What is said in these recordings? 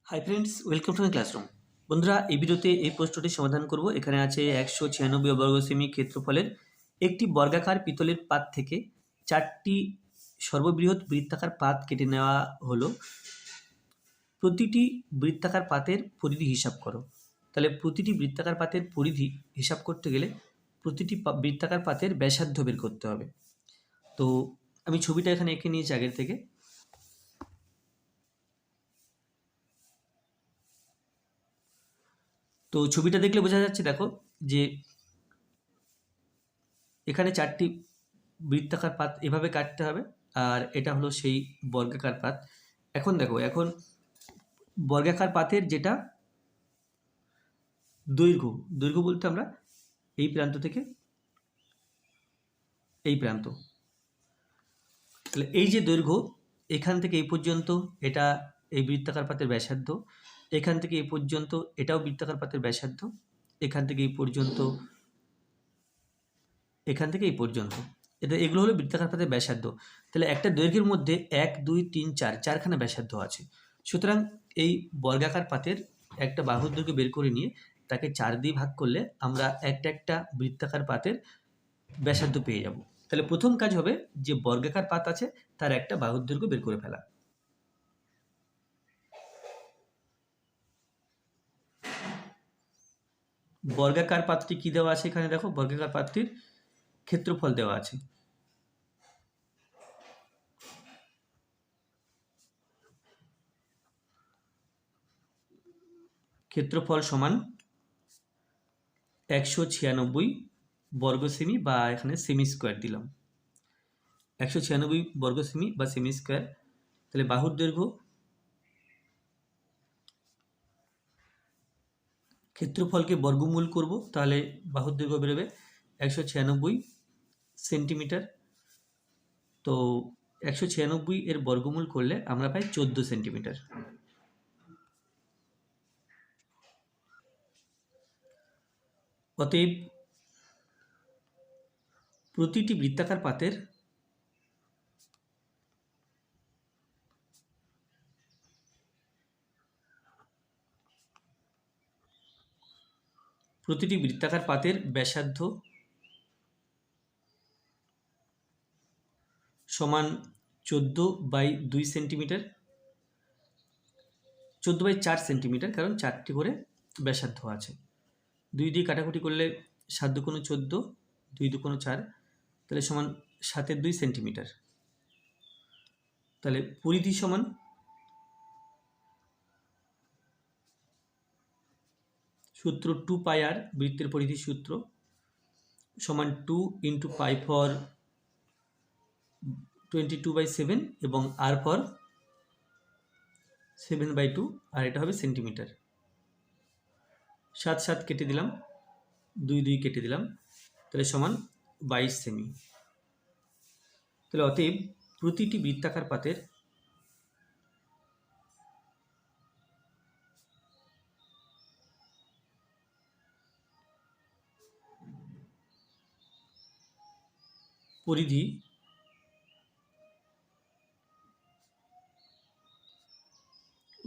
Hi friends, welcome to my classroom. বন্ধুরা, এই ভিডিওতে এই প্রশ্নটি সমাধান করব। এখানে আছে 196 বর্গ সেমি ক্ষেত্রফলের একটি বর্গাকার পিতলের পাত থেকে 4টি সর্ববৃহৎ বৃত্তাকার পাত কেটে নেওয়া হলো। প্রতিটি বৃত্তাকার পাতের পরিধি হিসাব করো। তাহলে প্রতিটি বৃত্তাকার পাতের পরিধি হিসাব করতে গেলে প্রতিটি বৃত্তাকার পাতের ব্যাসার্ধ বের করতে হবে। তো আমি ছবিটা এখানে এঁকে নিয়েছি আগের থেকে। তো ছবিটা দেখলে বোঝা যাচ্ছে, দেখো যে এখানে 4টি বৃত্তাকার পাত এভাবে কাটতে হবে, আর এটা হলো সেই বর্গাকার পাত। এখন দেখো, এখন বর্গাকার পাতের যেটা দৈর্ঘ্য, দৈর্ঘ্য বলতে আমরা এই প্রান্ত থেকে এই প্রান্ত, তাহলে এই যে দৈর্ঘ্য এখান থেকে এই পর্যন্ত, এটা এই বৃত্তাকার পাতের ব্যাসার্ধ। এখান থেকে এই পর্যন্ত এটাও বৃত্তাকার পাতের ব্যাসার্ধ। এখান থেকে এই পর্যন্ত, এখান থেকে এই পর্যন্ত, এগুলো হলো বৃত্তাকার পাতের ব্যাসার্ধ। তাহলে একটা দৈর্ঘ্যের মধ্যে 1 2 3 4 চারখানা ব্যাসার্ধ আছে। সুতরাং এই বর্গাকার পাতের একটা বাহুর দৈর্ঘ্য বের করে নিয়ে তাকে 4 দিয়ে ভাগ করলে আমরা একটা একটা বৃত্তাকার পাতের ব্যাসার্ধ পেয়ে যাব। তাহলে প্রথম কাজ হবে যে বর্গাকার পাত আছে তার একটা বাহুর দৈর্ঘ্য বের করে ফেলা। বর্গাকার পাতটি কি দেওয়া আছে এখানে দেখো, বর্গাকার পাতটির ক্ষেত্রফল দেওয়া আছে। ক্ষেত্রফল সমান 196 বর্গ সেমি, বা এখানে সেমি স্কোয়ার দিলাম। 196 বর্গ সেমি বা সেমি স্কোয়ার। তাহলে বাহুর দৈর্ঘ্য, ক্ষেত্রফলকে বর্গমূল করব, তাহলে বাহুর দৈর্ঘ্য বেরোবে 196 সেন্টিমিটার। তো 196 এর বর্গমূল করলে আমরা পাই 14 সেন্টিমিটার। অতএব প্রতিটি বৃত্তাকার পাতের ব্যাসার্ধ সমান 14/2 সেন্টিমিটার, 14/4 সেন্টিমিটার, কারণ 4টি করে ব্যাসার্ধ আছে। 2 দিয়ে কাটাকুটি করলে 7 দুগুণ 14, 2 দুগুণ 4, তাহলে সমান 7/2 সেন্টিমিটার। তাহলে পরিধি সমান সূত্র 2πr, বৃত্তের পরিধি সূত্র সমান 2 × π ফর 22/7 এবং r ফর 7/2, আর এটা হবে সেন্টিমিটার। 7 7 কেটে দিলাম, 2 2 কেটে দিলাম, তাহলে সমান 22 সেমি। তাহলে অতএব প্রতিটি বৃত্তাকার পাতের পরিধি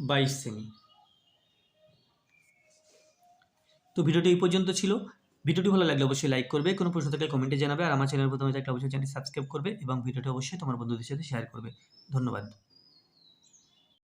22 সেমি। তো ভিডিওটি এই পর্যন্ত ছিল। ভিডিওটি ভালো লাগলে অবশ্যই লাইক করবে, কোনো প্রশ্ন থাকলে কমেন্টে জানাবে, আর আমার চ্যানেল প্রথমে থাকলে অবশ্যই চ্যানেলটি সাবস্ক্রাইব করবে এবং ভিডিওটি অবশ্যই তোমার বন্ধুদের সাথে শেয়ার করবে। ধন্যবাদ।